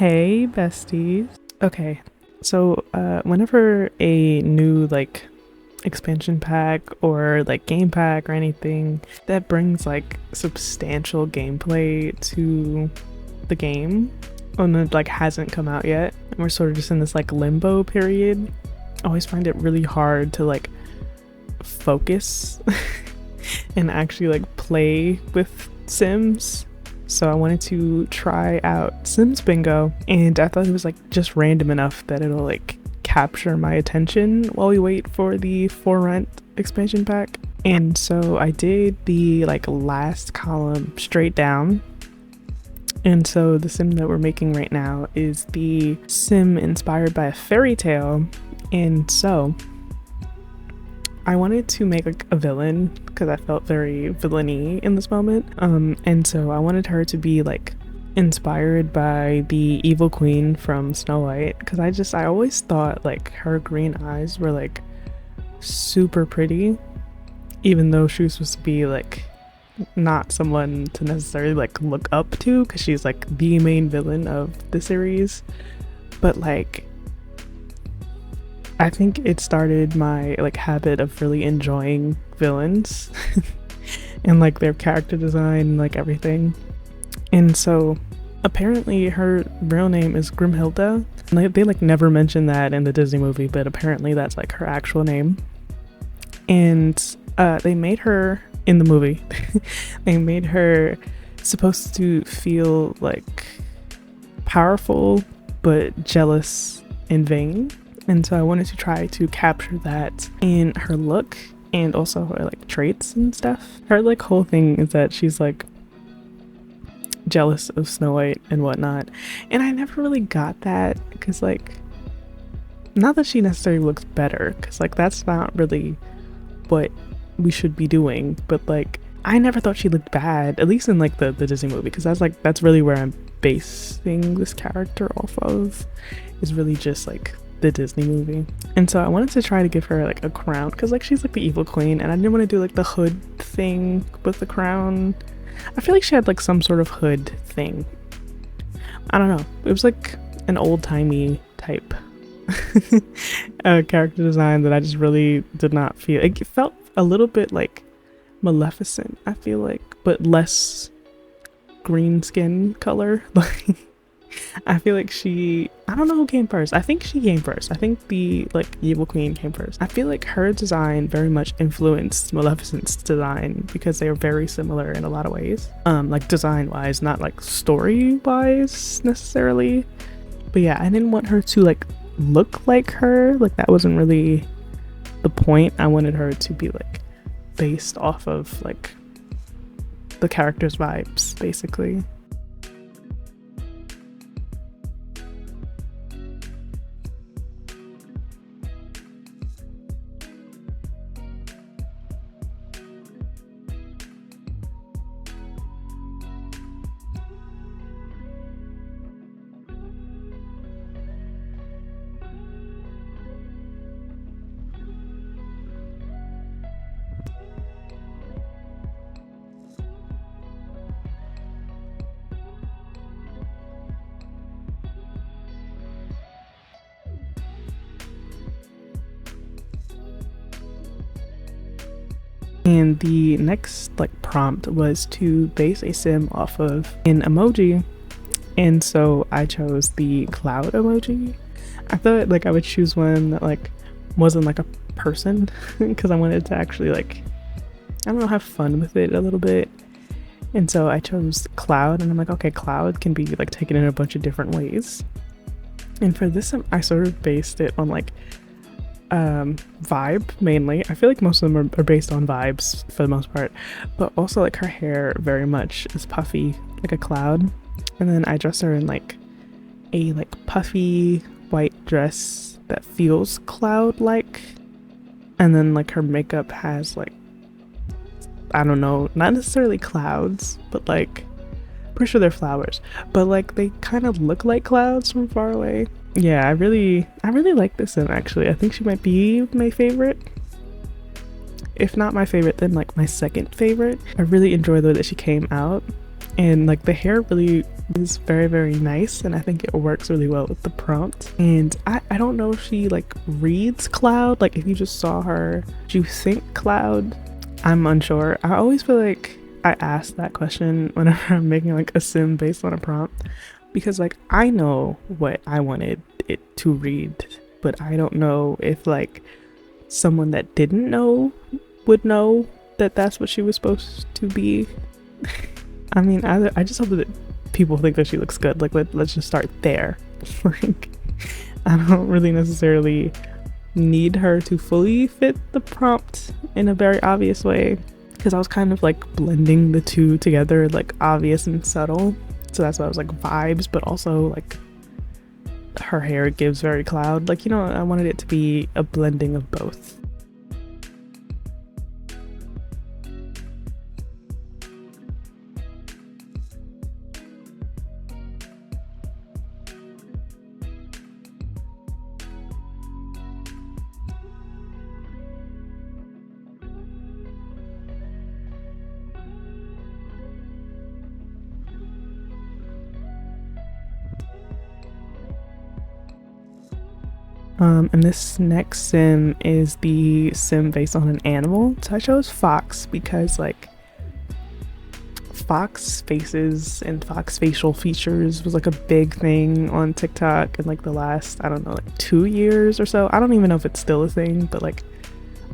Hey, besties. Okay, so whenever a new expansion pack or like game pack or anything that brings like substantial gameplay to the game and it like hasn't come out yet, and we're sort of just in this like limbo period, I always find it really hard to like focus and actually like play with Sims. So I wanted to try out Sims Bingo, and I thought it was like just random enough that it'll like capture my attention while we wait for the For Rent expansion pack. And so I did the like last column straight down. And so the sim that we're making right now is the sim inspired by a fairy tale. And so I wanted to make like a villain because I felt very villainy in this moment. And so I wanted her to be like inspired by the evil queen from Snow White, because I always thought like her green eyes were like super pretty, even though she was supposed to be like not someone to necessarily like look up to because she's like the main villain of the series. But like I think it started my like habit of really enjoying villains and like their character design and like everything. And so apparently her real name is Grimhilda. And they like never mentioned that in the Disney movie, but apparently that's like her actual name. And they made her in the movie they made her supposed to feel like powerful but jealous and vain. And so I wanted to try to capture that in her look and also her like traits and stuff. Her like whole thing is that she's like jealous of Snow White and whatnot. And I never really got that because like, not that she necessarily looks better, because like that's not really what we should be doing, but like I never thought she looked bad, at least in like the Disney movie, because that's really where I'm basing this character off of, is really just like the Disney movie. And so I wanted to try to give her like a crown because like she's like the evil queen, and I didn't want to do like the hood thing with the crown. I feel like she had like some sort of hood thing. I don't know, it was like an old-timey type character design that I just really did not feel. It felt a little bit like Maleficent, I feel like, but less green skin color. Like I feel like I don't know who came first. I think she came first. I think the like evil queen came first. I feel like her design very much influenced Maleficent's design because they are very similar in a lot of ways. Like design wise, not like story wise necessarily. But yeah, I didn't want her to like look like her. Like that wasn't really the point. I wanted her to be like based off of like the character's vibes, basically. And the next like prompt was to base a sim off of an emoji, and so I chose the cloud emoji. I thought like I would choose one that like wasn't like a person because I wanted to actually like, I don't know, have fun with it a little bit. And so I chose cloud, and I'm like, okay, cloud can be like taken in a bunch of different ways. And for this I sort of based it on like vibe mainly. I feel like most of them are based on vibes for the most part, but also like her hair very much is puffy like a cloud. And then I dressed her in like a like puffy white dress that feels cloud like, and then like her makeup has like, I don't know, not necessarily clouds, but like pretty sure they're flowers, but like they kind of look like clouds from far away. Yeah, I really like this sim actually. I think she might be my favorite. If not my favorite, then like my second favorite. I really enjoy the way that she came out. And like the hair really is very, very nice, and I think it works really well with the prompt. And I don't know if she like reads Cloud, like if you just saw her, do you think Cloud? I'm unsure. I always feel like I ask that question whenever I'm making like a sim based on a prompt, because like I know what I wanted it to read, but I don't know if like someone that didn't know would know that that's what she was supposed to be. I mean, I just hope that people think that she looks good. Like, let's just start there. Like, I don't really necessarily need her to fully fit the prompt in a very obvious way, because I was kind of like blending the two together, like obvious and subtle. So that's why I was like vibes, but also like her hair gives very Cloud. Like, you know, I wanted it to be a blending of both. And this next sim is the sim based on an animal. So I chose Fox because like Fox faces and Fox facial features was like a big thing on TikTok in like the last, I don't know, like 2 years or so. I don't even know if it's still a thing, but like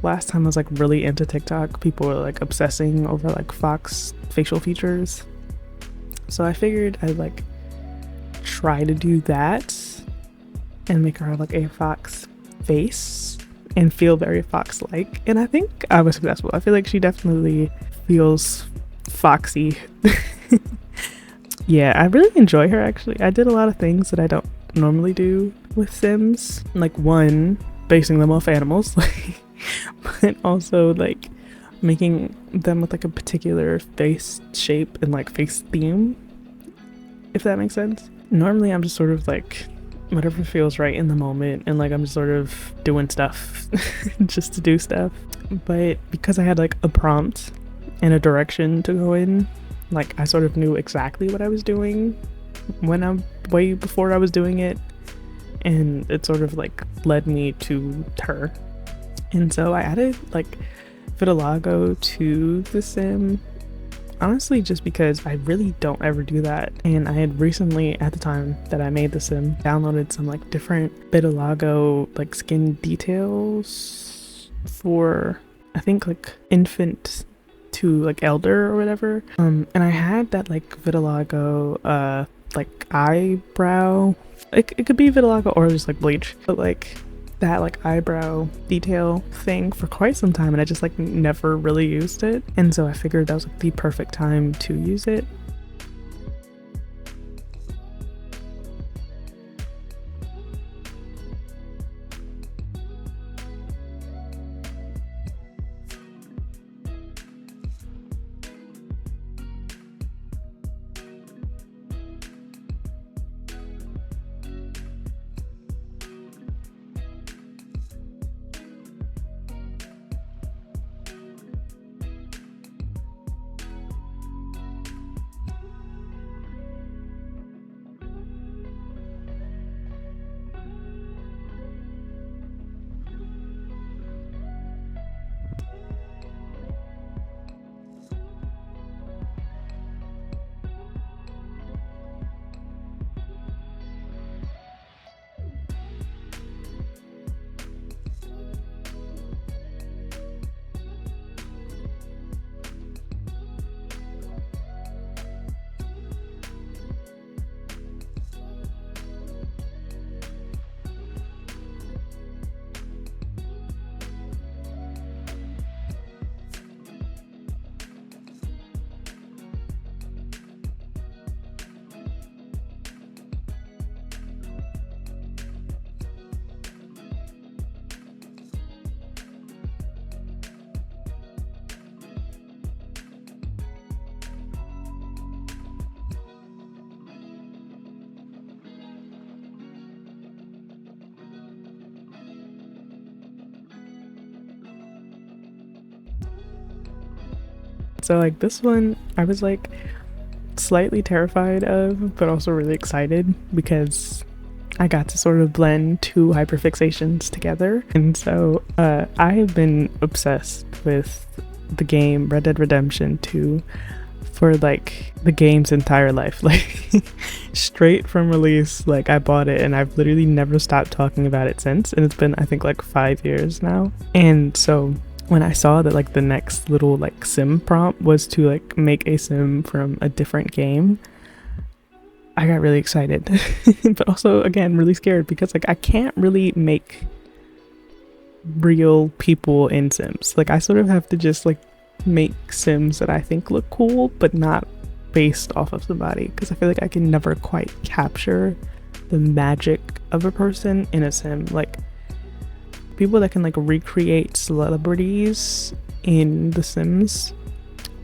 last time I was like really into TikTok, people were like obsessing over like Fox facial features. So I figured I'd like try to do that and make her have like a fox face and feel very fox-like, and I think I was successful. I feel like she definitely feels foxy. Yeah, I really enjoy her actually. I did a lot of things that I don't normally do with Sims, like one, basing them off animals, but also like making them with like a particular face shape and like face theme, if that makes sense. Normally I'm just sort of like whatever feels right in the moment, and like I'm just sort of doing stuff just to do stuff. But because I had like a prompt and a direction to go in, like I sort of knew exactly what I was doing when I'm way before I was doing it, and it sort of like led me to her. And so I added like vitiligo to the sim, honestly just because I really don't ever do that, and I had recently, at the time that I made the sim, downloaded some like different vitiligo like skin details for I think like infant to like elder or whatever, and I had that like vitiligo like eyebrow, it could be vitiligo or just like bleach, but like that like eyebrow detail thing for quite some time, and I just like never really used it, and so I figured that was like the perfect time to use it. So like this one, I was like slightly terrified of, but also really excited because I got to sort of blend two hyperfixations together. And so I have been obsessed with the game Red Dead Redemption 2 for like the game's entire life. Like straight from release, like I bought it and I've literally never stopped talking about it since. And it's been, I think, like 5 years now. And so when I saw that like the next little like sim prompt was to like make a sim from a different game, I got really excited. But also again really scared because like I can't really make real people in sims. Like I sort of have to just like make sims that I think look cool but not based off of somebody, because I feel like I can never quite capture the magic of a person in a sim. Like people that can like recreate celebrities in the sims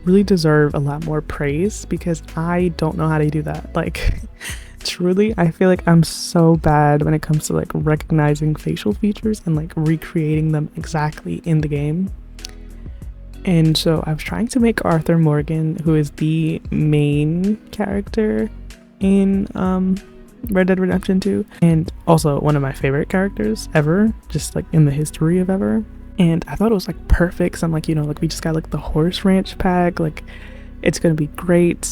really deserve a lot more praise, because I don't know how to do that. Like truly, I feel like I'm so bad when it comes to like recognizing facial features and like recreating them exactly in the game. And so I was trying to make Arthur Morgan, who is the main character in Red Dead Redemption 2, and also one of my favorite characters ever, just like in the history of ever. And I thought it was like perfect. So I'm like, you know, like we just got like the horse ranch pack, like it's gonna be great.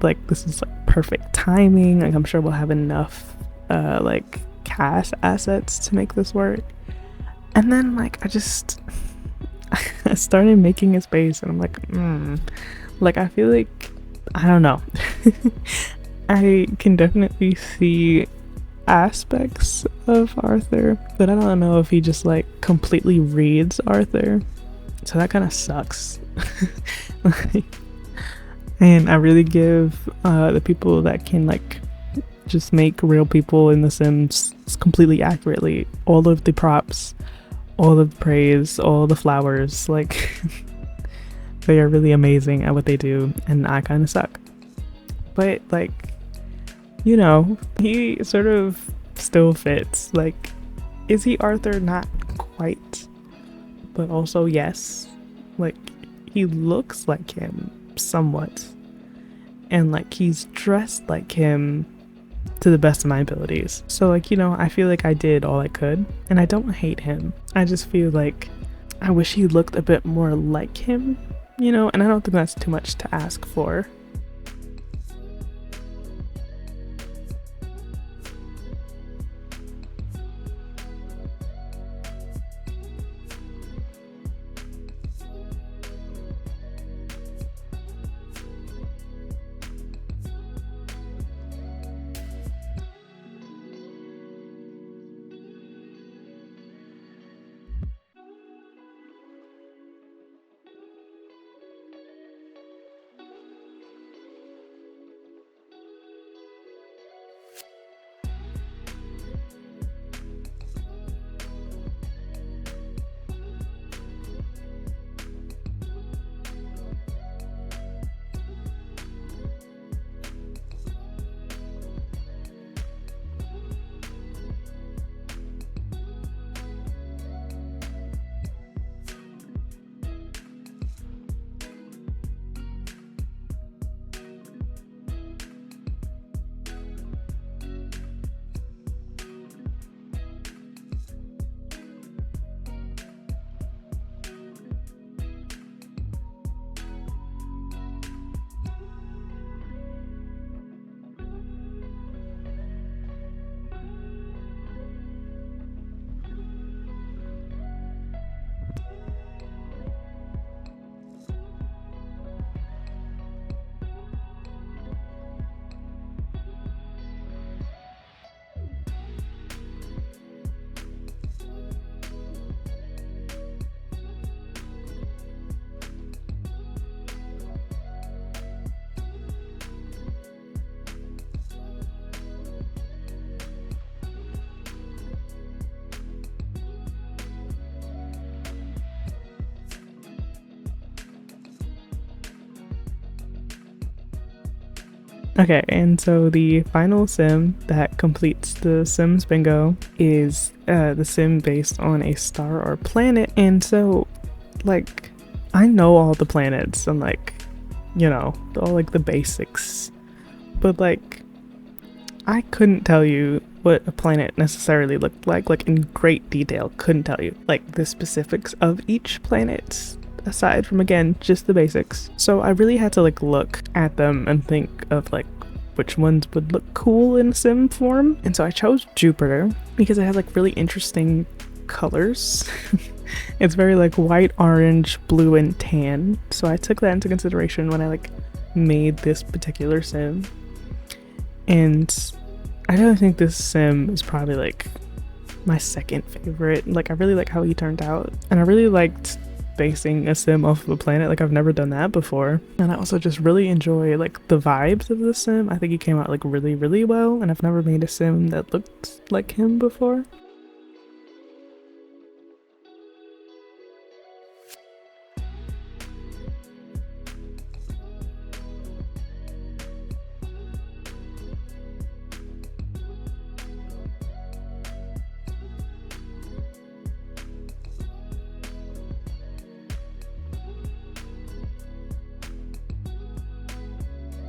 Like this is like perfect timing. Like I'm sure we'll have enough like CAS assets to make this work. And then like I started making a space and I'm like I feel like, I don't know. I can definitely see aspects of Arthur, but I don't know if he just like completely reads Arthur, so that kind of sucks. And I really give the people that can like just make real people in the Sims completely accurately all of the props, all of the praise, all the flowers. Like they are really amazing at what they do, and I kind of suck. But like, you know, he sort of still fits. Like, is he Arthur? Not quite, but also yes. Like he looks like him somewhat, and like he's dressed like him to the best of my abilities. So like, you know, I feel like I did all I could, and I don't hate him. I just feel like I wish he looked a bit more like him, you know, and I don't think that's too much to ask for. Okay, and so the final sim that completes the Sims bingo is the sim based on a star or planet. And so, like, I know all the planets and like you know, all like the basics. But like, I couldn't tell you what a planet necessarily looked like in great detail. Couldn't tell you like the specifics of each planet, aside from, again, just the basics. So I really had to like look at them and think of like which ones would look cool in sim form. And so I chose Jupiter because it has like really interesting colors. It's very like white, orange, blue, and tan. So I took that into consideration when I like made this particular sim. And I really think this sim is probably like my second favorite. Like, I really like how he turned out, and I really liked basing a sim off of a planet. Like, I've never done that before. And I also just really enjoy like the vibes of the sim. I think he came out like really, really well, and I've never made a sim that looked like him before.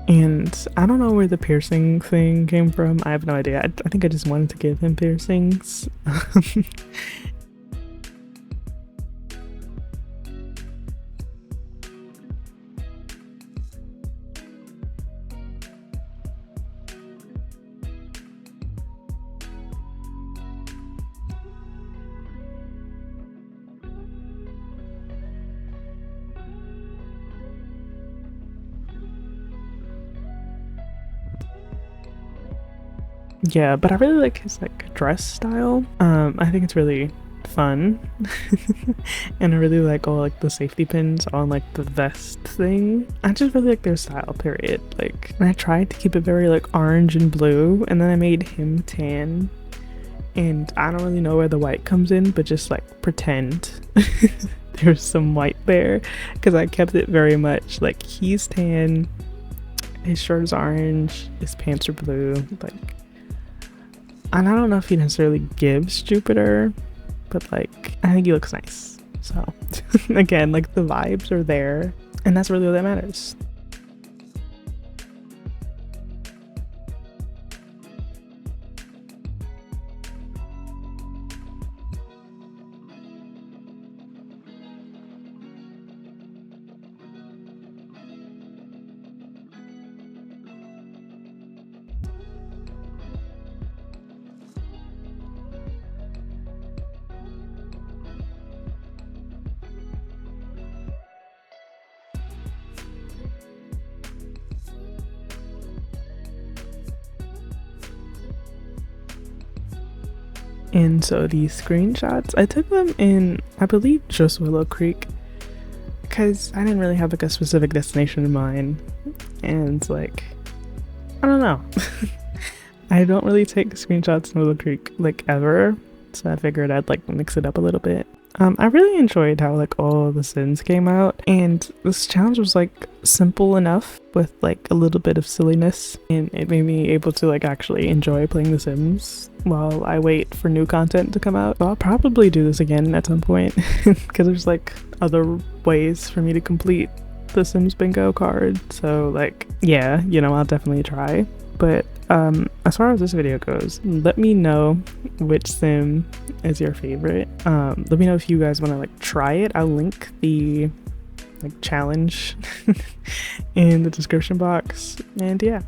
And I don't know where the piercing thing came from. I have no idea. I think I just wanted to give him piercings. Yeah, but I really like his like dress style. I think it's really fun. And I really like all like the safety pins on like the vest thing. I just really like their style, period. Like, and I tried to keep it very like orange and blue, and then I made him tan. And I don't really know where the white comes in, but just like pretend there's some white there, because I kept it very much like he's tan, his shirt is orange, his pants are blue, like. And I don't know if he necessarily gives Jupiter, but like, I think he looks nice. So again, like the vibes are there, and that's really all that matters. And so these screenshots, I took them in, I believe, just Willow Creek, because I didn't really have like a specific destination in mind. And like, I don't know. I don't really take screenshots in Willow Creek like ever, so I figured I'd like mix it up a little bit. I really enjoyed how like all the Sims came out, and this challenge was like simple enough with like a little bit of silliness, and it made me able to like actually enjoy playing The Sims while I wait for new content to come out. So I'll probably do this again at some point because there's like other ways for me to complete the Sims bingo card. So like, yeah, you know, I'll definitely try. But as far as this video goes, let me know which sim is your favorite. Let me know if you guys want to like try it. I'll link the like challenge in the description box. And yeah.